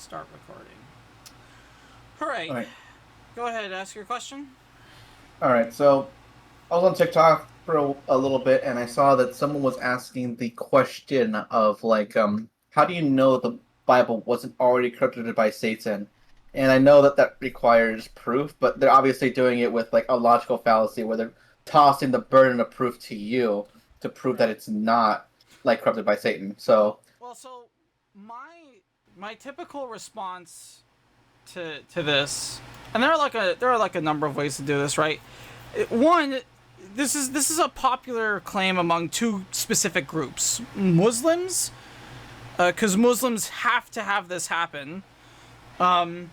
Start recording. All right. All right. Go ahead, ask your question. All right. So I was on TikTok for a little bit, and I saw that someone was asking the question of how do you know the Bible wasn't already corrupted by Satan? And I know that that requires proof, but they're obviously doing it with like a logical fallacy where they're tossing the burden of proof to you to prove that Right. it's not like corrupted by Satan. So Well, so my typical response to this, and there are like a number of ways to do this, right? One, this is a popular claim among two specific groups: Muslims, because Muslims have to have this happen, and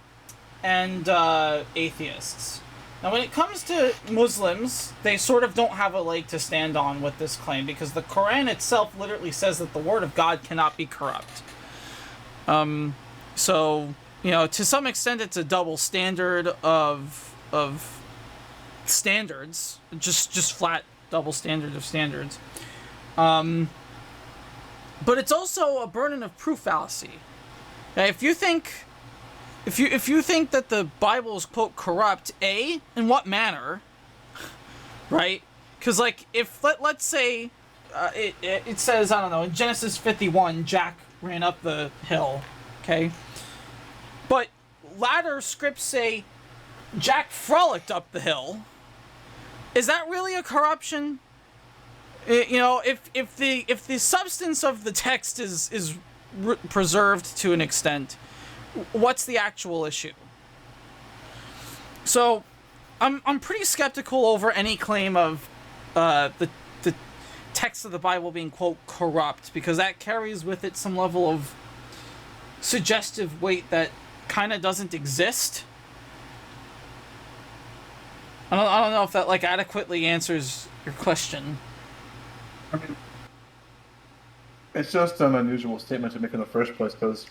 atheists. Now, when it comes to Muslims, they sort of don't have a leg to stand on with this claim because the Quran itself literally says that the word of God cannot be corrupt. So, to some extent, it's a double standard of standards, just flat double standard of standards. But it's also a burden of proof fallacy. Now, if you think that the Bible is quote corrupt, in what manner, right? Because like if let's say it says, I don't know, in Genesis 51, Jack ran up the hill, okay, but latter scripts say Jack frolicked up the hill. Is that really a corruption? If the substance of the text is preserved to an extent, what's the actual issue? So, I'm pretty skeptical over any claim of the text of the Bible being quote corrupt, because that carries with it some level of suggestive weight that kind of doesn't exist. I don't know if that like adequately answers your question. I mean, it's just an unusual statement to make in the first place because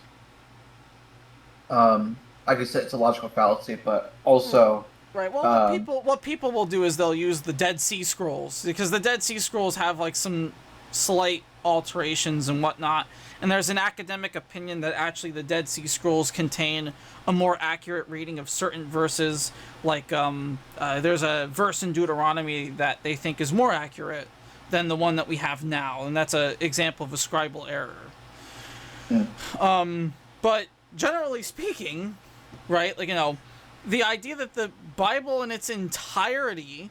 like I said, it's a logical fallacy, but also, Right. Well, um, what people will do is they'll use the Dead Sea Scrolls, because the Dead Sea Scrolls have like some slight alterations and whatnot. And there's an academic opinion that actually the Dead Sea Scrolls contain a more accurate reading of certain verses. Like there's a verse in Deuteronomy that they think is more accurate than the one that we have now, and that's an example of a scribal error. yeah. But generally speaking, right, like, the idea that the Bible in its entirety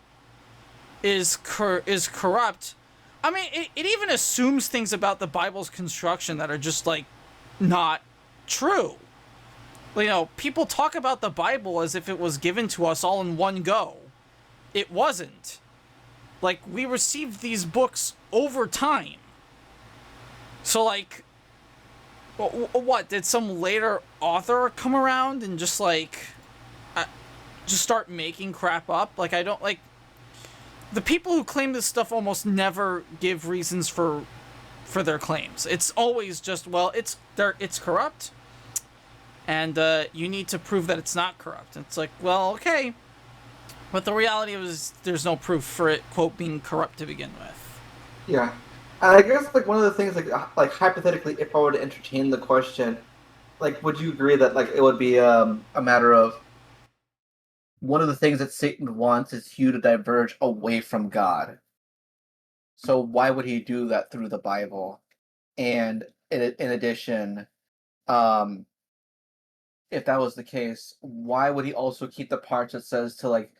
is corrupt. I mean, it even assumes things about the Bible's construction that are just like not true. People talk about the Bible as if it was given to us all in one go. It wasn't. Like, we received these books over time. So, like, what, did some later author come around and just start making crap up? Like, I don't like the people who claim this stuff almost never give reasons for their claims. It's always just, well, it's corrupt, and you need to prove that it's not corrupt. It's like, well, okay, but the reality is there's no proof for it quote being corrupt to begin with. Yeah. And I guess like one of the things like hypothetically, if I were to entertain the question, like, would you agree that like it would be a matter of one of the things that Satan wants is you to diverge away from God. So why would he do that through the Bible? And in addition, um, if that was the case, why would he also keep the parts that says to like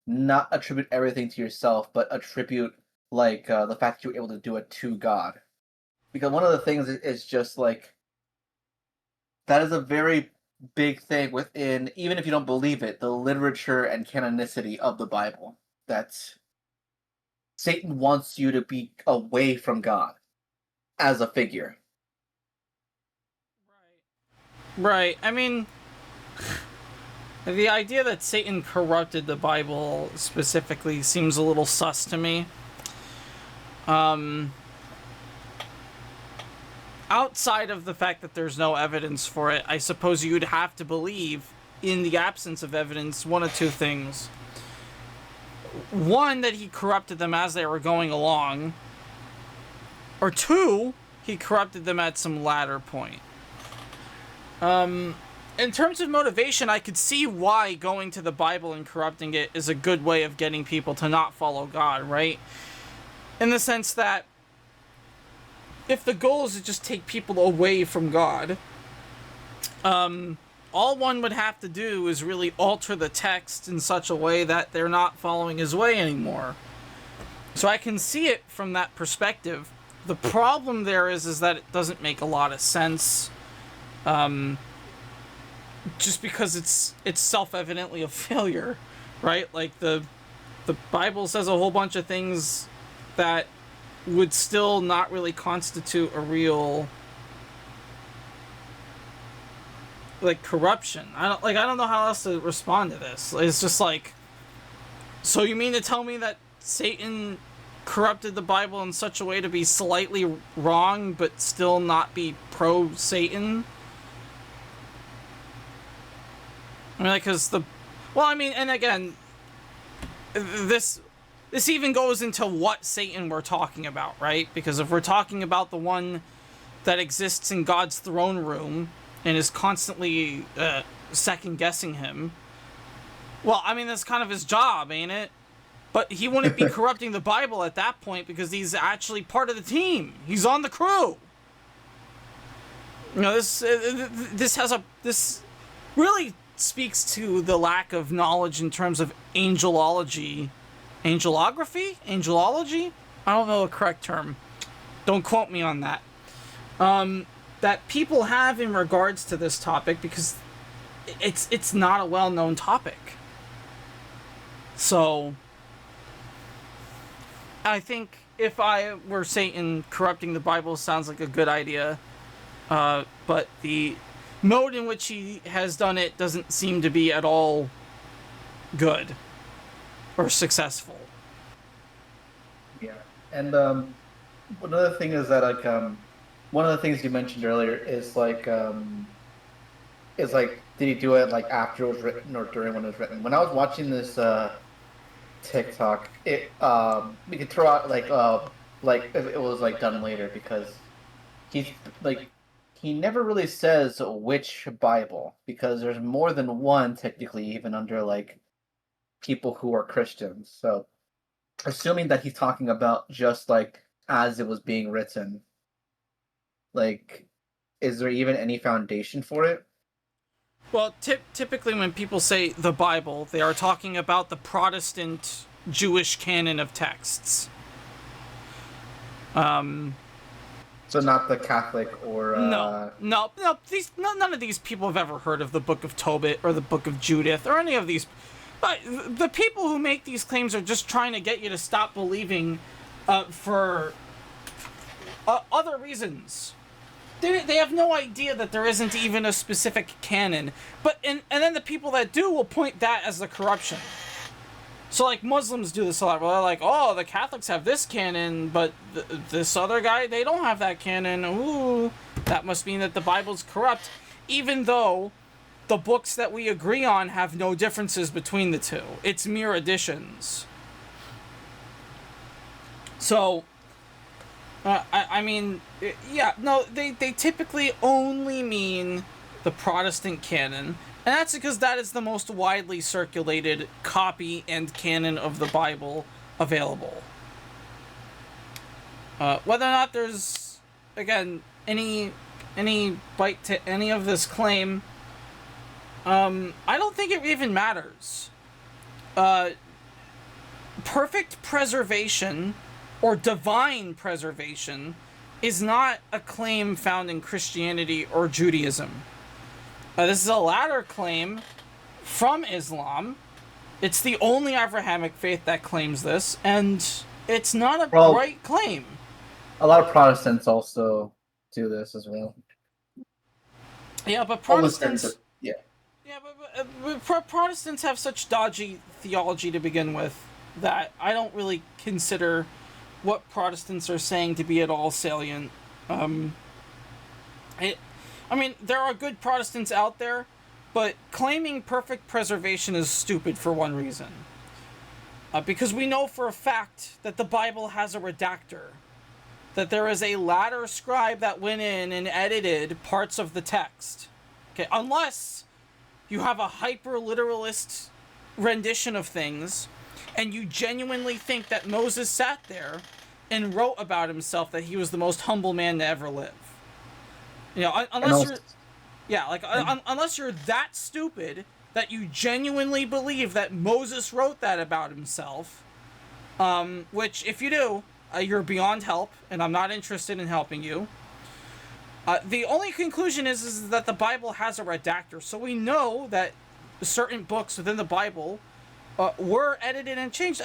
not attribute everything to yourself, but attribute the fact that you were able to do it to God? Because one of the things is just like that is a very big thing within, even if you don't believe it, the literature and canonicity of the Bible. That Satan wants you to be away from God as a figure. Right. I mean, the idea that Satan corrupted the Bible specifically seems a little sus to me. Outside of the fact that there's no evidence for it, I suppose you'd have to believe, in the absence of evidence, one of two things. One, that he corrupted them as they were going along. Or two, he corrupted them at some latter point. in terms of motivation, I could see why going to the Bible and corrupting it is a good way of getting people to not follow God, right? In the sense that if the goal is to just take people away from God, all one would have to do is really alter the text in such a way that they're not following his way anymore. So I can see it from that perspective. The problem there is that it doesn't make a lot of sense. Just because it's self-evidently a failure, right? Like the Bible says a whole bunch of things that would still not really constitute a real like corruption. I don't know how else to respond to this. It's just like, so you mean to tell me that Satan corrupted the Bible in such a way to be slightly wrong but still not be pro-Satan? I mean, like, and again, this even goes into what Satan we're talking about, right? Because if we're talking about the one that exists in God's throne room and is constantly second-guessing him, well, I mean, that's kind of his job, ain't it? But he wouldn't be corrupting the Bible at that point because he's actually part of the team. He's on the crew. You know, this really speaks to the lack of knowledge in terms of angelology. Angelography? Angelology? I don't know the correct term. Don't quote me on that. That people have in regards to this topic, because it's not a well-known topic. So I think if I were Satan, corrupting the Bible sounds like a good idea. But the mode in which he has done it doesn't seem to be at all good or successful. Yeah, and another thing is that like one of the things you mentioned earlier is like did he do it like after it was written or during when it was written? When I was watching this TikTok, it we could throw out like if it was like done later, because he's like, he never really says which Bible, because there's more than one technically, even under like people who are Christians. So assuming that he's talking about just like as it was being written, like, is there even any foundation for it? Well, typically when people say the Bible, they are talking about the Protestant Jewish canon of texts. So not the Catholic or no. None of these people have ever heard of the Book of Tobit or the Book of Judith or any of these. But the people who make these claims are just trying to get you to stop believing for other reasons. They have no idea that there isn't even a specific canon. And then the people that do will point that as the corruption. So, like, Muslims do this a lot, where they're like, oh, the Catholics have this canon, but this other guy, they don't have that canon. Ooh, that must mean that the Bible's corrupt, even though the books that we agree on have no differences between the two. It's mere additions. So, I mean, yeah, no, they typically only mean the Protestant canon. And that's because that is the most widely circulated copy and canon of the Bible available. Whether or not there's, again, any bite to any of this claim, I don't think it even matters. Perfect preservation, or divine preservation, is not a claim found in Christianity or Judaism. This is a latter claim from Islam. It's the only Abrahamic faith that claims this, and it's not a right claim. A lot of Protestants also do this as well. Yeah, but Protestants... Yeah, but Protestants have such dodgy theology to begin with that I don't really consider what Protestants are saying to be at all salient. I mean, there are good Protestants out there, but claiming perfect preservation is stupid for one reason. Because we know for a fact that the Bible has a redactor. That there is a latter scribe that went in and edited parts of the text. Okay, unless you have a hyper-literalist rendition of things, and you genuinely think that Moses sat there and wrote about himself that he was the most humble man to ever live. You know, unless you're, yeah, like unless you're that stupid that you genuinely believe that Moses wrote that about himself, which if you do, you're beyond help, and I'm not interested in helping you. The only conclusion is that the Bible has a redactor, so we know that certain books within the Bible were edited and changed.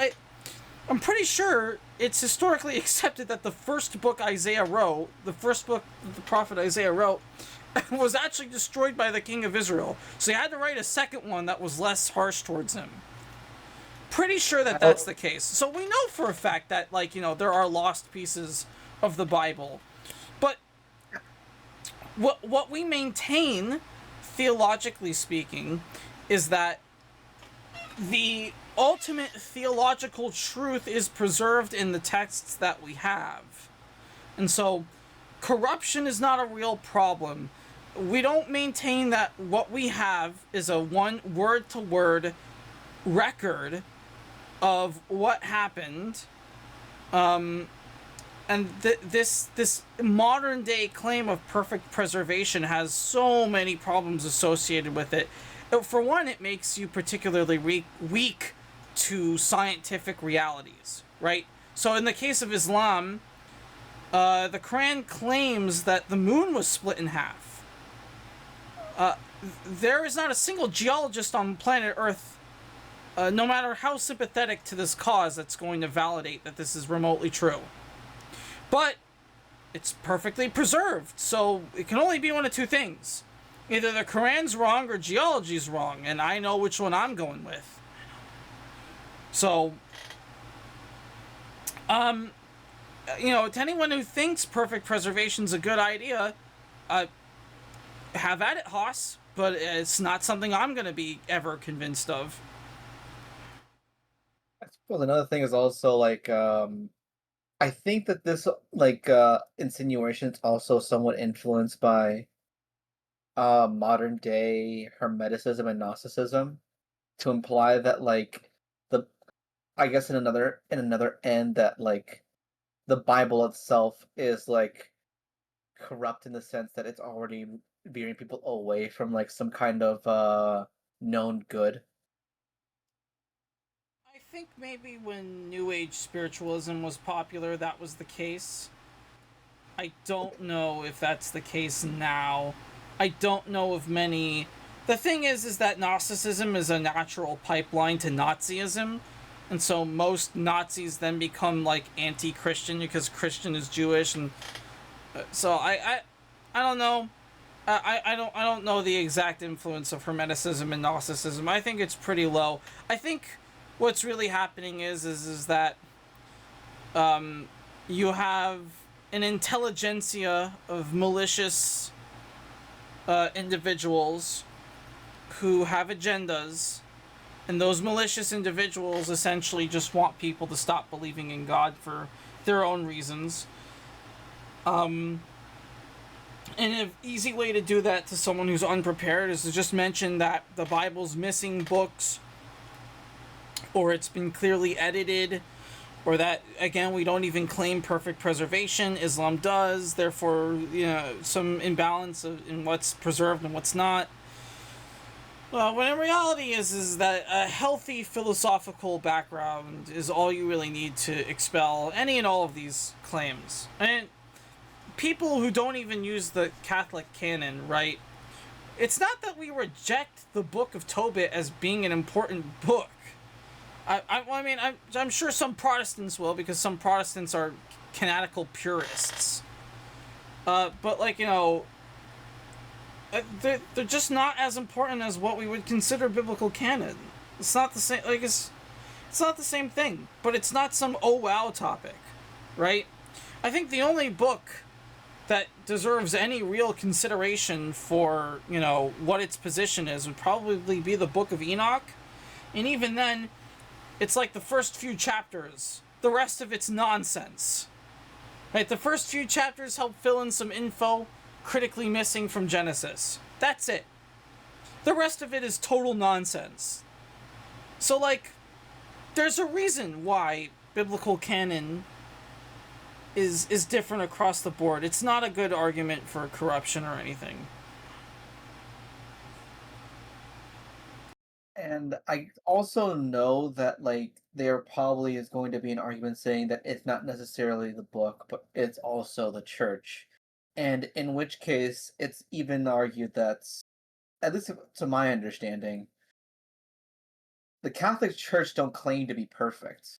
I'm pretty sure it's historically accepted that the first book Isaiah wrote, the first book the prophet Isaiah wrote, was actually destroyed by the king of Israel. So he had to write a second one that was less harsh towards him. Pretty sure that that's the case. So we know for a fact that, like, you know, there are lost pieces of the Bible. But what we maintain, theologically speaking, is that the ultimate theological truth is preserved in the texts that we have. And so corruption is not a real problem. We don't maintain that what we have is a one word-to-word record of what happened. And this modern day claim of perfect preservation has so many problems associated with it. For one, it makes you particularly weak to scientific realities, right? So in the case of Islam, the Quran claims that the moon was split in half. There is not a single geologist on planet Earth, no matter how sympathetic to this cause, that's going to validate that this is remotely true. But it's perfectly preserved, so it can only be one of two things. Either the Quran's wrong or geology's wrong, and I know which one I'm going with. So, you know, to anyone who thinks perfect preservation's a good idea, have at it, Haas, but it's not something I'm going to be ever convinced of. I suppose another thing is also, like, I think that this, like, insinuation is also somewhat influenced by modern day Hermeticism and Gnosticism, to imply that, like, the I guess in another end, that, like, the Bible itself is, like, corrupt in the sense that it's already veering people away from, like, some kind of known good. I think maybe when New Age spiritualism was popular, that was the case. I don't know if that's the case now. I don't know of many. The thing is that Gnosticism is a natural pipeline to Nazism, and so most Nazis then become like anti-Christian because Christian is Jewish, and so I don't know. I don't know the exact influence of Hermeticism and Gnosticism. I think it's pretty low. I think what's really happening is that you have an intelligentsia of malicious individuals who have agendas, and those malicious individuals essentially just want people to stop believing in God for their own reasons. And an easy way to do that to someone who's unprepared is to just mention that the Bible's missing books, or it's been clearly edited, or that, again, we don't even claim perfect preservation. Islam does, therefore, you know, some imbalance in what's preserved and what's not. Well, when in reality is that a healthy philosophical background is all you really need to expel any and all of these claims. And people who don't even use the Catholic canon, right? It's not that we reject the Book of Tobit as being an important book. I'm sure some Protestants will, because some Protestants are canonical purists. But, like, you know, they're just not as important as what we would consider biblical canon. It's not the same, like, it's not the same thing, but it's not some oh wow topic, right? I think the only book that deserves any real consideration for, you know, what its position is would probably be the Book of Enoch. And even then, it's like the first few chapters. The rest of it's nonsense. Right? The first few chapters help fill in some info critically missing from Genesis. That's it. The rest of it is total nonsense. So, like, there's a reason why biblical canon is different across the board. It's not a good argument for corruption or anything. And I also know that like there probably is going to be an argument saying that it's not necessarily the book, but it's also the church. And in which case, it's even argued that, at least to my understanding, the Catholic Church don't claim to be perfect,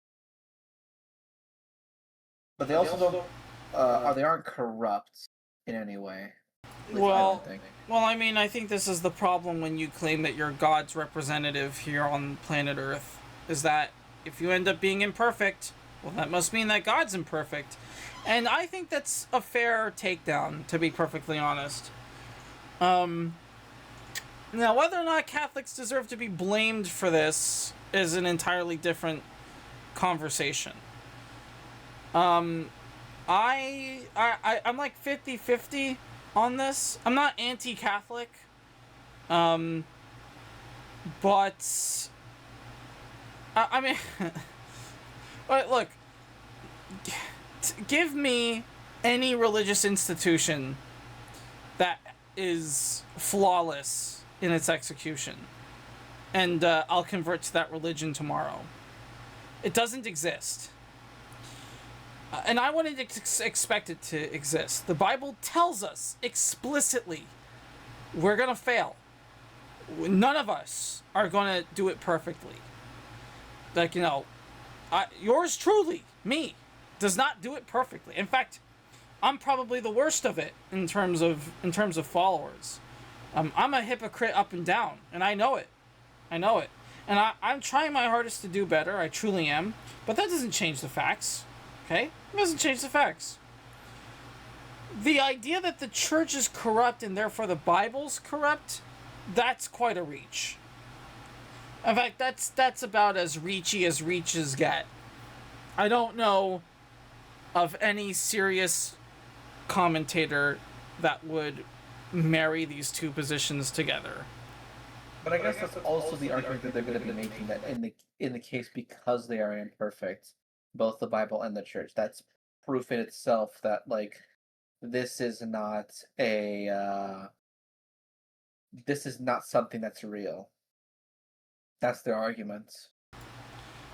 but they also don't, or they aren't corrupt in any way. At least I Well, don't think. well, I mean, I think this is the problem when you claim that you're God's representative here on planet Earth, is that if you end up being imperfect, well, that must mean that God's imperfect. And I think that's a fair takedown, to be perfectly honest. Now, whether or not Catholics deserve to be blamed for this is an entirely different conversation. I'm like 50-50 on this. I'm not anti-Catholic. But I mean but look, give me any religious institution that is flawless in its execution, and I'll convert to that religion tomorrow. It doesn't exist. And I wouldn't expect it to exist. The Bible tells us explicitly we're going to fail. None of us are going to do it perfectly. Like, yours truly, me, does not do it perfectly. In fact, I'm probably the worst of it in terms of followers. I'm a hypocrite up and down, and I know it. And I'm trying my hardest to do better. I truly am. But that doesn't change the facts. Okay? It doesn't change the facts. The idea that the church is corrupt and therefore the Bible's corrupt, that's quite a reach. In fact, that's about as reachy as reaches get. I don't know of any serious commentator that would marry these two positions together. But I guess that's also the argument that they're going to be making, that in the case, because they are imperfect, both the Bible and the church, that's proof in itself that like this is not something that's real. That's their argument.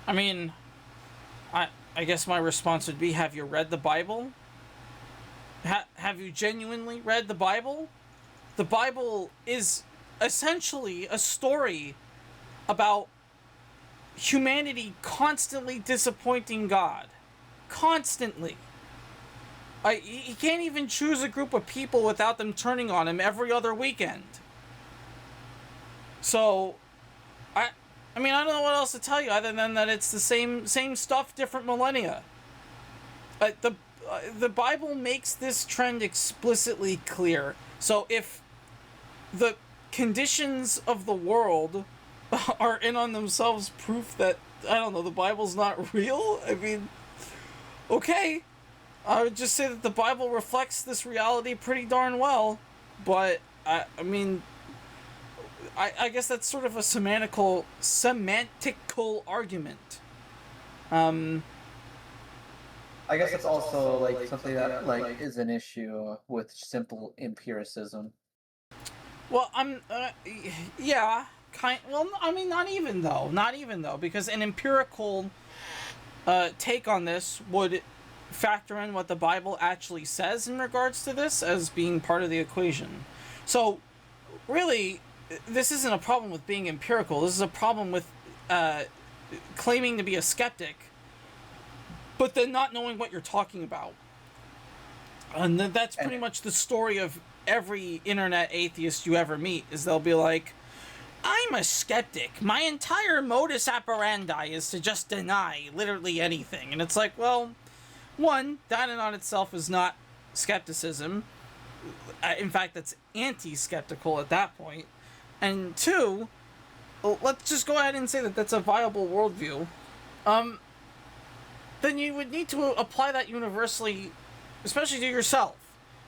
I mean, I guess my response would be, have you read the Bible? Have you genuinely read the Bible? The Bible is essentially a story about humanity constantly disappointing God. Constantly. He can't even choose a group of people without them turning on him every other weekend. So, I mean, I don't know what else to tell you other than that it's the same stuff, different millennia. The Bible makes this trend explicitly clear. So if the conditions of the world are in on themselves proof that, I don't know, the Bible's not real, I mean, okay. I would just say that the Bible reflects this reality pretty darn well, but I mean, I guess that's sort of a semantical argument. I guess it's also like something that like is an issue with simple empiricism. Well, yeah, well, I mean, not even though, because an empirical take on this would factor in what the Bible actually says in regards to this as being part of the equation. So, really, this isn't a problem with being empirical. This is a problem with claiming to be a skeptic, but then not knowing what you're talking about. And that's pretty much the story of every internet atheist you ever meet, is they'll be like, I'm a skeptic. My entire modus operandi is to just deny literally anything. And it's like, well, one, that in on itself is not skepticism. In fact, that's anti-skeptical at that point. And two, let's just go ahead and say that that's a viable worldview. Then you would need to apply that universally, especially to yourself.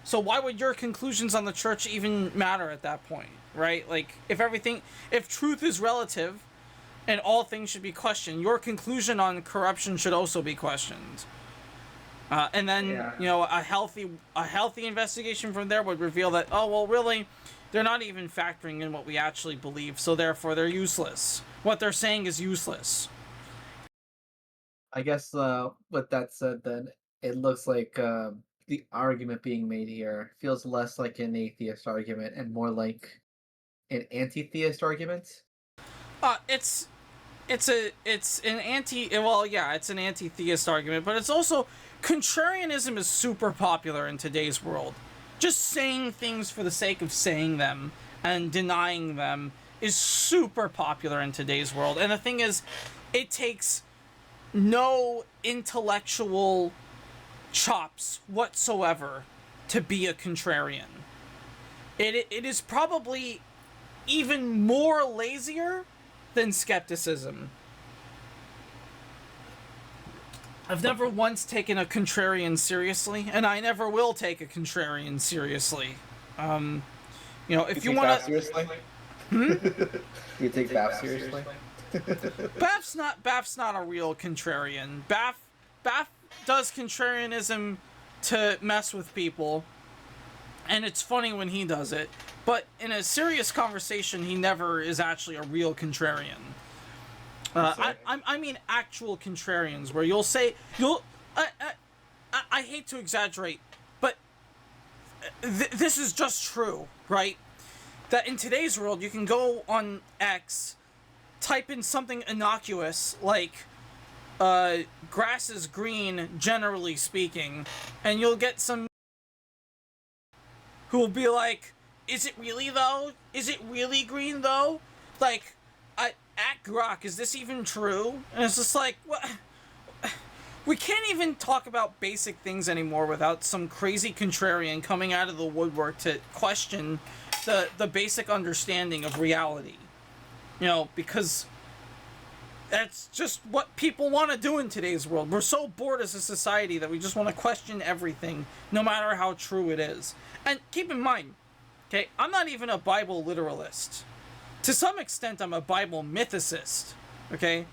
So why would your conclusions on the church even matter at that point, right? Like, if truth is relative and all things should be questioned, your conclusion on corruption should also be questioned. And then, a healthy investigation from there would reveal that, oh, well, really, they're not even factoring in what we actually believe, so therefore they're useless. What they're saying is useless. I guess with that said, then it looks like the argument being made here feels less like an atheist argument and more like an anti-theist argument. It's an anti-theist argument, but it's also contrarianism is super popular in today's world. Just saying things for the sake of saying them and denying them is super popular in today's world. And the thing is, it takes no intellectual chops whatsoever to be a contrarian. It is probably even more lazier than skepticism. I've never once taken a contrarian seriously, and I never will take a contrarian seriously. If you want to, seriously, do you take Baff seriously? Baff's not a real contrarian. Baff does contrarianism to mess with people, and it's funny when he does it. But in a serious conversation, he never is actually a real contrarian. I mean actual contrarians, where I hate to exaggerate, but this is just true, right? That in today's world, you can go on X, type in something innocuous like grass is green, generally speaking, and you'll get some who will be like, is it really though? Is it really green though? Like, at Grok, is this even true? And it's just like, what? We can't even talk about basic things anymore without some crazy contrarian coming out of the woodwork to question the basic understanding of reality. Because that's just what people want to do in today's world. We're so bored as a society that we just want to question everything, no matter how true it is. And keep in mind, okay, I'm not even a Bible literalist. To some extent, I'm a Bible mythicist, okay?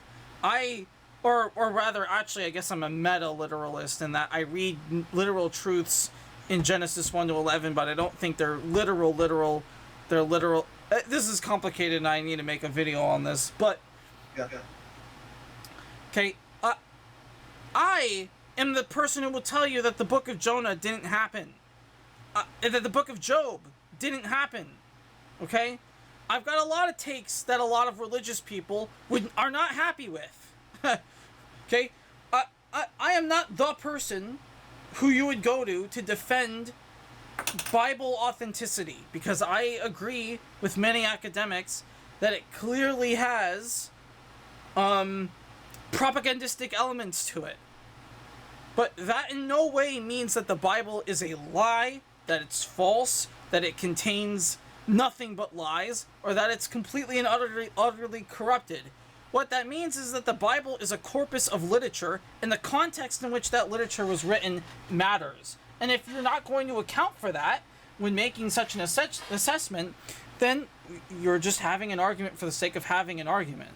Or rather, actually, I guess I'm a meta-literalist in that I read literal truths in Genesis 1 to 11, but I don't think they're literal. They're literal. This is complicated, and I need to make a video on this, but... Yeah. Okay, I am the person who will tell you that the book of Jonah didn't happen. That the book of Job didn't happen, okay? I've got a lot of takes that a lot of religious people are not happy with. Okay? I am not the person who you would go to defend Bible authenticity, because I agree with many academics that it clearly has propagandistic elements to it. But that in no way means that the Bible is a lie, that it's false, that it contains nothing but lies, or that it's completely and utterly corrupted. What that means is that the Bible is a corpus of literature, and the context in which that literature was written matters. And if you're not going to account for that when making such an assessment, then you're just having an argument for the sake of having an argument.